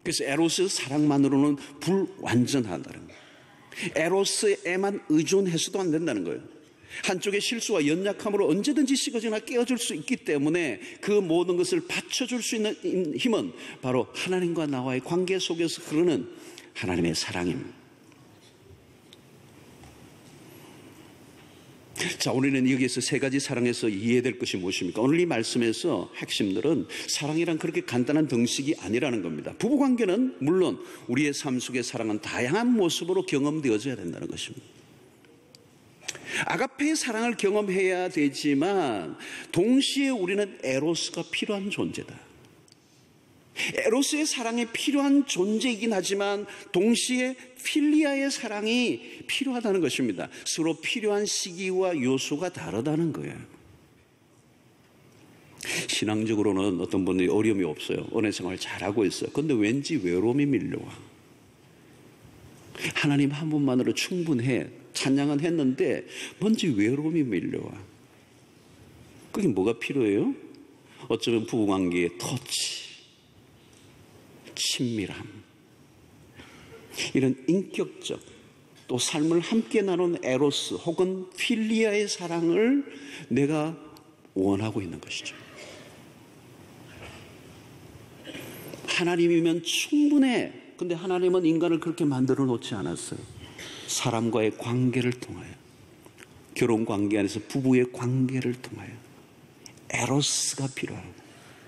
그래서 에로스 사랑만으로는 불완전하다는 거예요. 에로스에만 의존해서도 안 된다는 거예요. 한쪽의 실수와 연약함으로 언제든지 식어지거나 깨어질 수 있기 때문에 그 모든 것을 받쳐줄 수 있는 힘은 바로 하나님과 나와의 관계 속에서 흐르는 하나님의 사랑입니다. 자, 우리는 여기에서 세 가지 사랑에서 이해될 것이 무엇입니까? 오늘 이 말씀에서 핵심들은 사랑이란 그렇게 간단한 등식이 아니라는 겁니다. 부부관계는 물론 우리의 삶 속의 사랑은 다양한 모습으로 경험되어져야 된다는 것입니다. 아가페의 사랑을 경험해야 되지만 동시에 우리는 에로스가 필요한 존재다. 에로스의 사랑이 필요한 존재이긴 하지만 동시에 필리아의 사랑이 필요하다는 것입니다. 서로 필요한 시기와 요소가 다르다는 거예요. 신앙적으로는 어떤 분들이 어려움이 없어요. 은혜 생활 잘하고 있어요. 그런데 왠지 외로움이 밀려와. 하나님 한 분만으로 충분해. 찬양은 했는데 뭔지 외로움이 밀려와. 그게 뭐가 필요해요? 어쩌면 부부관계의 터치, 친밀함, 이런 인격적 또 삶을 함께 나눈 에로스 혹은 필리아의 사랑을 내가 원하고 있는 것이죠. 하나님이면 충분해. 근데 하나님은 인간을 그렇게 만들어 놓지 않았어요. 사람과의 관계를 통하여, 결혼 관계 안에서 부부의 관계를 통하여 에로스가 필요하고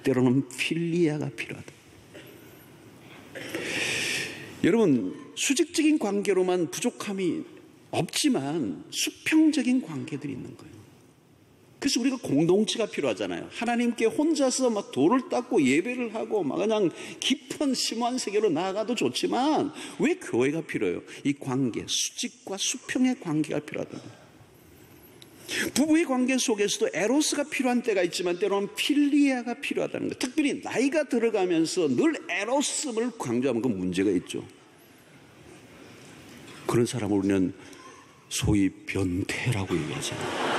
때로는 필리아가 필요하다. 여러분, 수직적인 관계로만 부족함이 없지만 수평적인 관계들이 있는 거예요. 그래서 우리가 공동체가 필요하잖아요. 하나님께 혼자서 막 돌을 닦고 예배를 하고 막 그냥 깊은 심오한 세계로 나아가도 좋지만 왜 교회가 필요해요? 이 관계, 수직과 수평의 관계가 필요하다는 거예요. 부부의 관계 속에서도 에로스가 필요한 때가 있지만 때로는 필리아가 필요하다는 거예요. 특별히 나이가 들어가면서 늘 에로스를 강조하면 그 문제가 있죠. 그런 사람을 우리는 소위 변태라고 얘기하잖아요.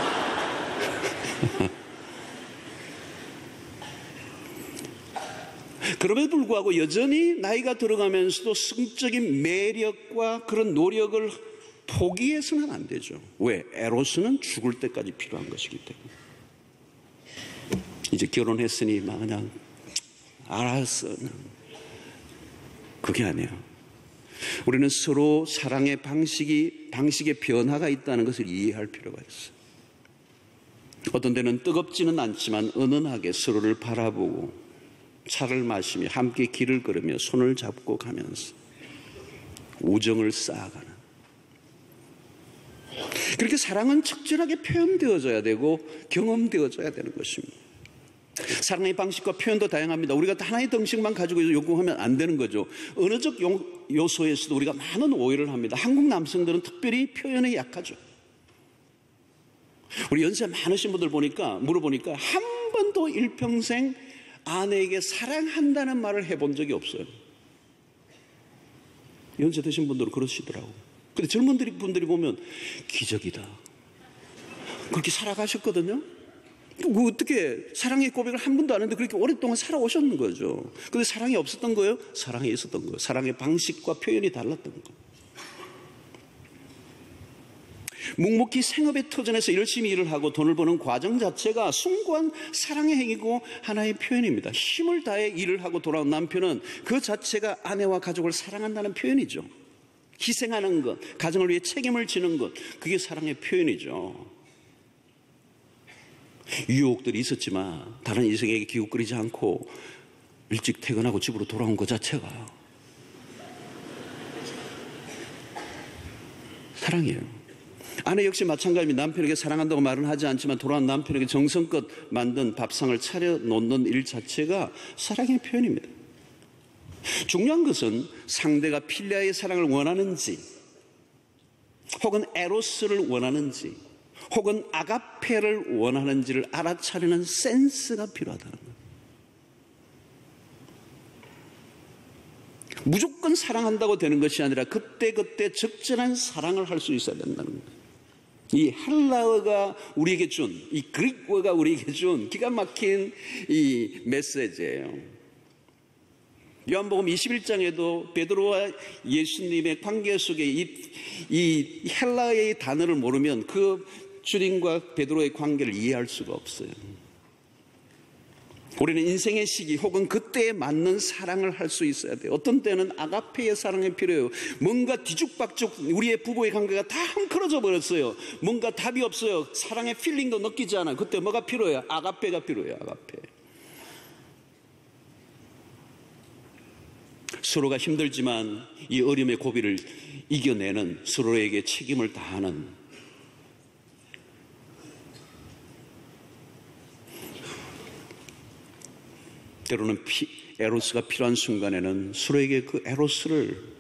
그럼에도 불구하고 여전히 나이가 들어가면서도 성적인 매력과 그런 노력을 포기해서는 안 되죠. 왜? 에로스는 죽을 때까지 필요한 것이기 때문에. 이제 결혼했으니 막 그냥 알았어. 그게 아니에요. 우리는 서로 사랑의 방식의 변화가 있다는 것을 이해할 필요가 있어요. 어떤 때는 뜨겁지는 않지만 은은하게 서로를 바라보고 차를 마시며 함께 길을 걸으며 손을 잡고 가면서 우정을 쌓아가는, 그렇게 사랑은 적절하게 표현되어져야 되고 경험되어져야 되는 것입니다. 사랑의 방식과 표현도 다양합니다. 우리가 하나의 등식만 가지고 요구하면 안 되는 거죠. 언어적 요소에서도 우리가 많은 오해를 합니다. 한국 남성들은 특별히 표현에 약하죠. 우리 연세 많으신 분들 물어보니까 한 번도 일평생 아내에게 사랑한다는 말을 해본 적이 없어요. 연세 드신 분들은 그러시더라고요. 근데 젊은 분들이 보면 기적이다. 그렇게 살아가셨거든요. 그 어떻게 사랑의 고백을 한 번도 안 했는데 그렇게 오랫동안 살아오셨는 거죠. 근데 사랑이 없었던 거예요? 사랑이 있었던 거예요. 사랑의 방식과 표현이 달랐던 거예요. 묵묵히 생업의 터전에서 열심히 일을 하고 돈을 버는 과정 자체가 숭고한 사랑의 행위고 하나의 표현입니다. 힘을 다해 일을 하고 돌아온 남편은 그 자체가 아내와 가족을 사랑한다는 표현이죠. 희생하는 것, 가정을 위해 책임을 지는 것, 그게 사랑의 표현이죠. 유혹들이 있었지만 다른 이성에게 기웃거리지 않고 일찍 퇴근하고 집으로 돌아온 것 자체가 사랑이에요. 아내 역시 마찬가지입니다. 남편에게 사랑한다고 말은 하지 않지만 돌아온 남편에게 정성껏 만든 밥상을 차려놓는 일 자체가 사랑의 표현입니다. 중요한 것은 상대가 필리아의 사랑을 원하는지 혹은 에로스를 원하는지 혹은 아가페를 원하는지를 알아차리는 센스가 필요하다는 거예요. 무조건 사랑한다고 되는 것이 아니라 그때그때 적절한 사랑을 할 수 있어야 된다는 거예요. 이 헬라어가 우리에게 준, 이 그리스어가 우리에게 준 기가 막힌 이 메시지예요. 요한복음 21장에도 베드로와 예수님의 관계 속에 이 헬라어의 단어를 모르면 그 주님과 베드로의 관계를 이해할 수가 없어요. 우리는 인생의 시기 혹은 그때에 맞는 사랑을 할 수 있어야 돼요. 어떤 때는 아가페의 사랑이 필요해요. 뭔가 뒤죽박죽 우리의 부부의 관계가 다 헝클어져 버렸어요. 뭔가 답이 없어요. 사랑의 필링도 느끼지 않아요. 그때 뭐가 필요해요? 아가페가 필요해요. 아가페. 서로가 힘들지만 이 어려움의 고비를 이겨내는, 서로에게 책임을 다하는, 때로는 에로스가 필요한 순간에는 서로에게 그 에로스를,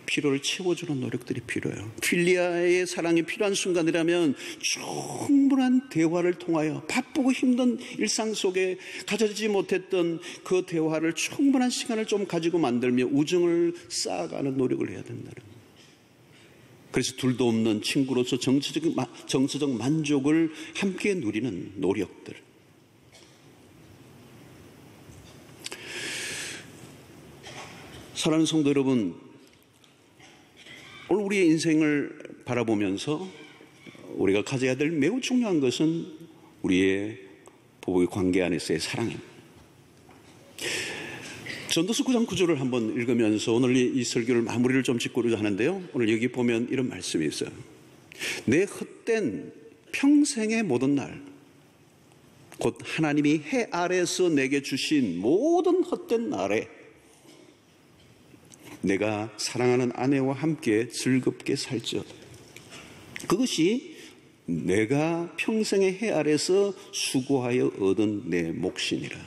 필요를 채워주는 노력들이 필요해요. 필리아의 사랑이 필요한 순간이라면 충분한 대화를 통하여 바쁘고 힘든 일상 속에 가져지지 못했던 그 대화를 충분한 시간을 좀 가지고 만들며 우정을 쌓아가는 노력을 해야 된다는 거예요. 그래서 둘도 없는 친구로서 정서적 만족을 함께 누리는 노력들. 사랑하는 성도 여러분, 오늘 우리의 인생을 바라보면서 우리가 가져야 될 매우 중요한 것은 우리의 부부의 관계 안에서의 사랑입니다. 전도서 9장 9절을 한번 읽으면서 오늘 이 설교를 마무리를 좀 짓고자 하는데요. 오늘 여기 보면 이런 말씀이 있어요. 내 헛된 평생의 모든 날, 곧 하나님이 해 아래에서 내게 주신 모든 헛된 날에 내가 사랑하는 아내와 함께 즐겁게 살지어다. 그것이 내가 평생의 해 아래서 수고하여 얻은 내 몫이니라.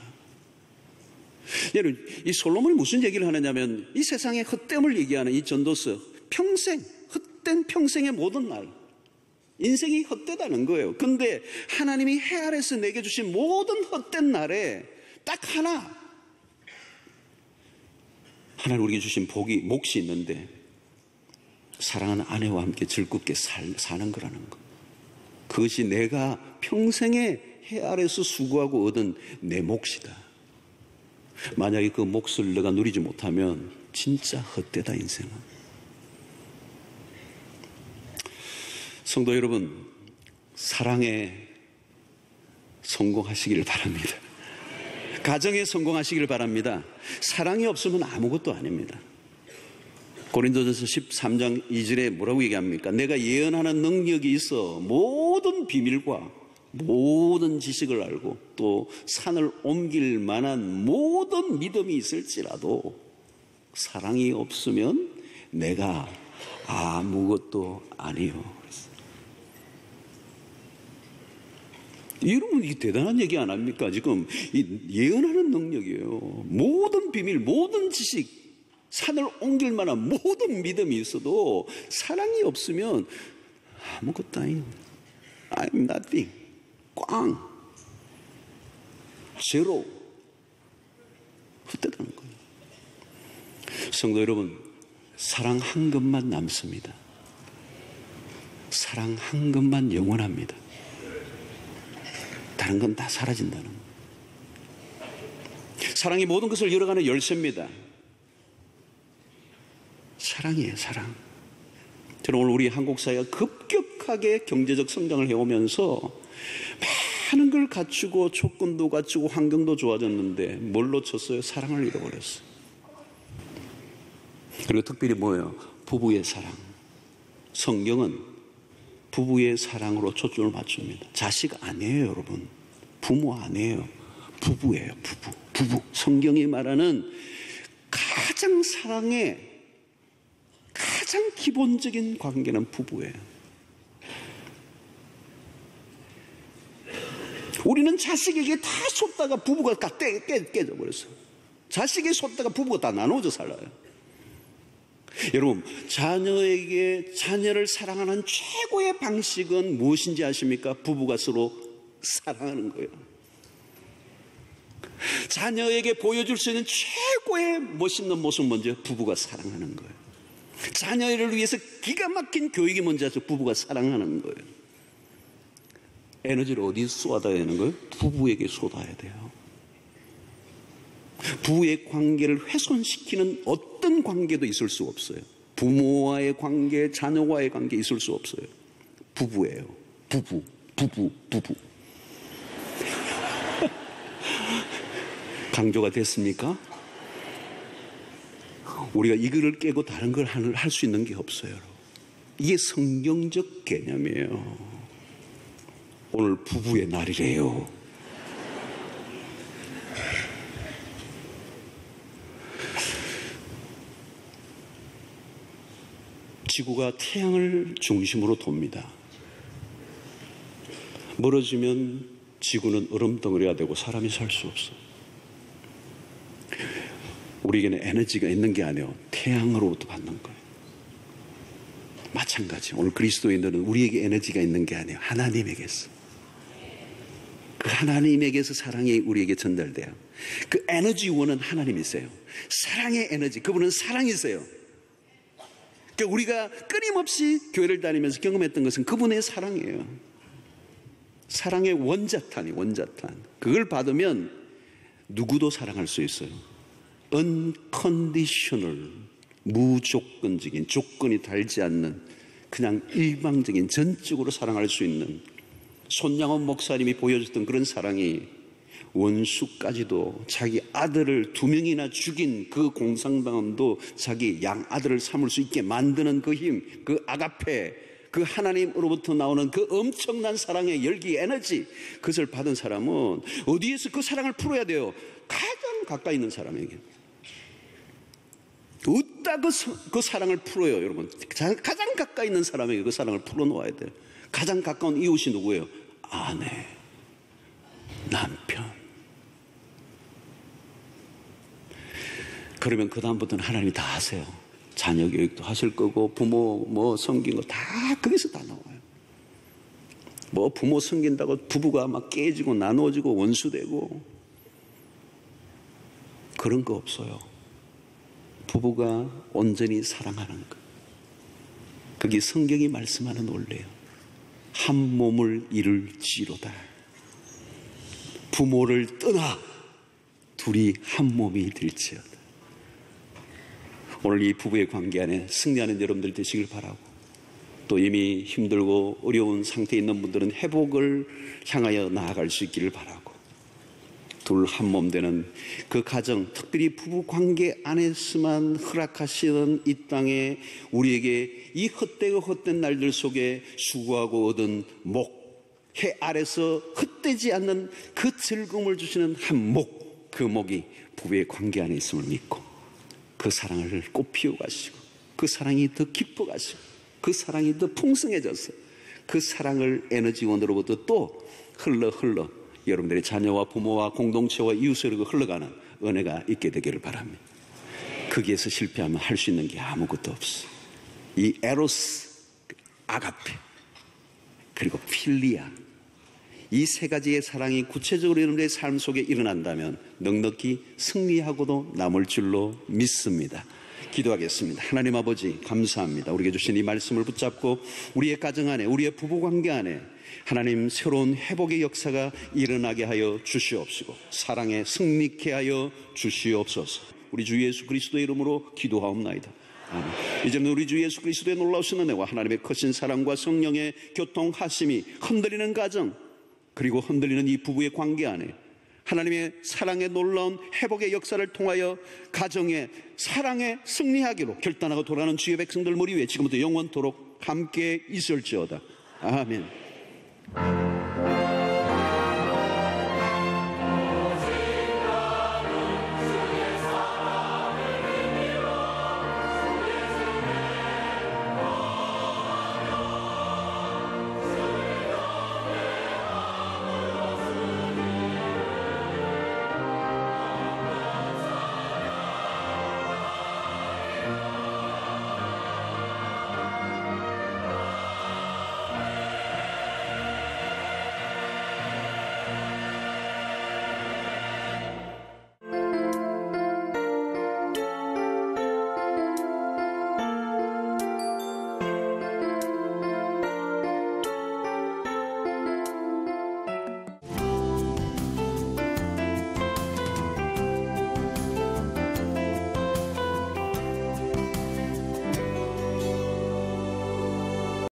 여러분, 이 솔로몬이 무슨 얘기를 하느냐면 이 세상의 헛됨을 얘기하는 이 전도서, 평생, 헛된 평생의 모든 날, 인생이 헛되다는 거예요. 그런데 하나님이 해 아래서 내게 주신 모든 헛된 날에 딱 하나님 우리에게 주신 몫이 있는데, 사랑하는 아내와 함께 즐겁게 사는 거라는 거. 그것이 내가 평생에 해 아래서 수고하고 얻은 내 몫이다. 만약에 그 몫을 내가 누리지 못하면 진짜 헛되다, 인생은. 성도 여러분, 사랑에 성공하시기를 바랍니다. 가정에 성공하시기를 바랍니다. 사랑이 없으면 아무것도 아닙니다. 고린도전서 13장 2절에 뭐라고 얘기합니까? 내가 예언하는 능력이 있어 모든 비밀과 모든 지식을 알고 또 산을 옮길 만한 모든 믿음이 있을지라도 사랑이 없으면 내가 아무것도 아니요. 여러분, 이게 대단한 얘기 안 합니까? 지금 예언하는 능력이에요. 모든 비밀, 모든 지식, 산을 옮길 만한 모든 믿음이 있어도 사랑이 없으면 아무것도 아니에요. I'm nothing. 꽝. 제로. 헛되다는 거예요. 성도 여러분, 사랑 한 것만 남습니다. 사랑 한 것만 영원합니다. 다른 건 다 사라진다는 거예요. 사랑이 모든 것을 열어가는 열쇠입니다. 사랑이에요, 사랑. 저는 오늘 우리 한국 사회가 급격하게 경제적 성장을 해오면서 많은 걸 갖추고 조건도 갖추고 환경도 좋아졌는데 뭘 놓쳤어요? 사랑을 잃어버렸어요. 그리고 특별히 뭐예요? 부부의 사랑. 성경은 부부의 사랑으로 초점을 맞춥니다. 자식 아니에요, 여러분. 부모 아니에요. 부부예요, 부부. 성경이 말하는 가장 사랑의 가장 기본적인 관계는 부부예요. 우리는 자식에게 다 쏟다가 부부가 다 깨져버렸어요. 자식에게 쏟다가 부부가 다 나눠져 살아요. 여러분, 자녀를 사랑하는 최고의 방식은 무엇인지 아십니까? 부부가 서로 사랑하는 거예요. 자녀에게 보여줄 수 있는 최고의 멋있는 모습은 먼저 부부가 사랑하는 거예요. 자녀를 위해서 기가 막힌 교육이 먼저 해서 부부가 사랑하는 거예요. 에너지를 어디서 쏟아야 되는 거예요? 부부에게 쏟아야 돼요. 부부의 관계를 훼손시키는 어떤 관계도 있을 수 없어요. 부모와의 관계, 자녀와의 관계 있을 수 없어요. 부부예요. 부부. 강조가 됐습니까? 우리가 이거를 깨고 다른 걸 할 수 있는 게 없어요. 이게 성경적 개념이에요. 오늘 부부의 날이래요. 지구가 태양을 중심으로 돕니다. 멀어지면 지구는 얼음덩어리가 되고 사람이 살 수 없어. 우리에게는 에너지가 있는 게 아니에요. 태양으로부터 받는 거예요. 마찬가지. 오늘 그리스도인들은 우리에게 에너지가 있는 게 아니에요. 하나님에게서. 그 하나님에게서 사랑이 우리에게 전달돼요. 그 에너지원은 하나님이세요. 사랑의 에너지. 그분은 사랑이세요. 그러니까 우리가 끊임없이 교회를 다니면서 경험했던 것은 그분의 사랑이에요. 사랑의 원자탄이 원자탄. 그걸 받으면 누구도 사랑할 수 있어요. unconditional, 무조건적인, 조건이 달지 않는 그냥 일방적인 전적으로 사랑할 수 있는 손양원 목사님이 보여줬던 그런 사랑이 원수까지도 자기 아들을 2명이나 죽인 그 공상당함도 자기 양아들을 삼을 수 있게 만드는 그 힘, 그 아가페, 그 하나님으로부터 나오는 그 엄청난 사랑의 열기, 에너지, 그것을 받은 사람은 어디에서 그 사랑을 풀어야 돼요? 가장 가까이 있는 사람에게. 어디다 그 사랑을 풀어요, 여러분? 가장 가까이 있는 사람에게 그 사랑을 풀어놓아야 돼요. 가장 가까운 이웃이 누구예요? 아내, 남편. 그러면 그 다음부터는 하나님이 다 하세요. 자녀 교육도 하실 거고 부모 섬긴 거 다 거기서 다 나와요. 부모 섬긴다고 부부가 막 깨지고 나누어지고 원수되고 그런 거 없어요. 부부가 온전히 사랑하는 것. 그게 성경이 말씀하는 원리예요. 한 몸을 이룰지로다. 부모를 떠나 둘이 한 몸이 될지어다. 오늘 이 부부의 관계 안에 승리하는 여러분들 되시길 바라고, 또 이미 힘들고 어려운 상태에 있는 분들은 회복을 향하여 나아갈 수 있기를 바라고, 둘 한 몸 되는 그 가정, 특별히 부부 관계 안에서만 허락하시는 이 땅에 우리에게 이 헛되고 헛된 날들 속에 수고하고 얻은 목, 해 아래서 헛되지 않는 그 즐거움을 주시는 한 목, 그 목이 부부의 관계 안에 있음을 믿고 그 사랑을 꽃 피워가시고 그 사랑이 더 깊어가시고 그 사랑이 더 풍성해져서 그 사랑을 에너지원으로부터 또 흘러 여러분들의 자녀와 부모와 공동체와 이웃으로 흘러가는 은혜가 있게 되기를 바랍니다. 거기에서 실패하면 할 수 있는 게 아무것도 없어. 이 에로스, 아가페, 그리고 필리아, 이 세 가지의 사랑이 구체적으로 여러분들의 삶 속에 일어난다면 넉넉히 승리하고도 남을 줄로 믿습니다. 기도하겠습니다. 하나님 아버지, 감사합니다. 우리에게 주신 이 말씀을 붙잡고 우리의 가정 안에, 우리의 부부관계 안에 하나님 새로운 회복의 역사가 일어나게 하여 주시옵시고 사랑에 승리케 하여 주시옵소서. 우리 주 예수 그리스도의 이름으로 기도하옵나이다. 아멘. 이제는 우리 주 예수 그리스도의 놀라우신 은혜와 하나님의 크신 사랑과 성령의 교통하심이 흔들리는 가정, 그리고 흔들리는 이 부부의 관계 안에 하나님의 사랑의 놀라운 회복의 역사를 통하여 가정의 사랑에 승리하기로 결단하고 돌아가는 주의 백성들 머리 위에 지금부터 영원토록 함께 있을지어다. 아멘.